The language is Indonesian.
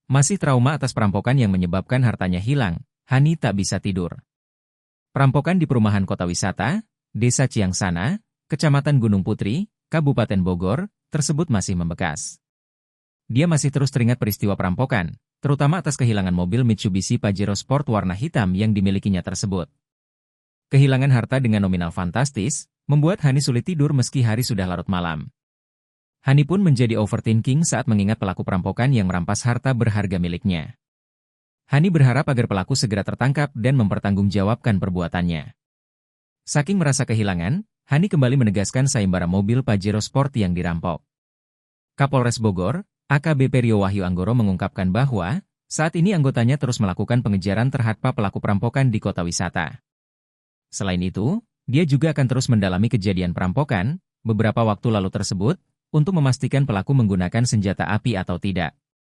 Masih trauma atas perampokan yang menyebabkan hartanya hilang, Hani tak bisa tidur. Perampokan di perumahan kota wisata, Desa Ciangsana, Kecamatan Gunung Putri, Kabupaten Bogor, tersebut masih membekas. Dia masih terus teringat peristiwa perampokan, terutama atas kehilangan mobil Mitsubishi Pajero Sport warna hitam yang dimilikinya tersebut. Kehilangan harta dengan nominal fantastis, membuat Hani sulit tidur meski hari sudah larut malam. Hani pun menjadi overthinking saat mengingat pelaku perampokan yang merampas harta berharga miliknya. Hani berharap agar pelaku segera tertangkap dan mempertanggungjawabkan perbuatannya. Saking merasa kehilangan, Hani kembali menegaskan sayembara mobil Pajero Sport yang dirampok. Kapolres Bogor, AKBP Rio Wahyu Anggoro mengungkapkan bahwa, saat ini anggotanya terus melakukan pengejaran terhadap pelaku perampokan di kota wisata. Selain itu, dia juga akan terus mendalami kejadian perampokan beberapa waktu lalu tersebut untuk memastikan pelaku menggunakan senjata api atau tidak.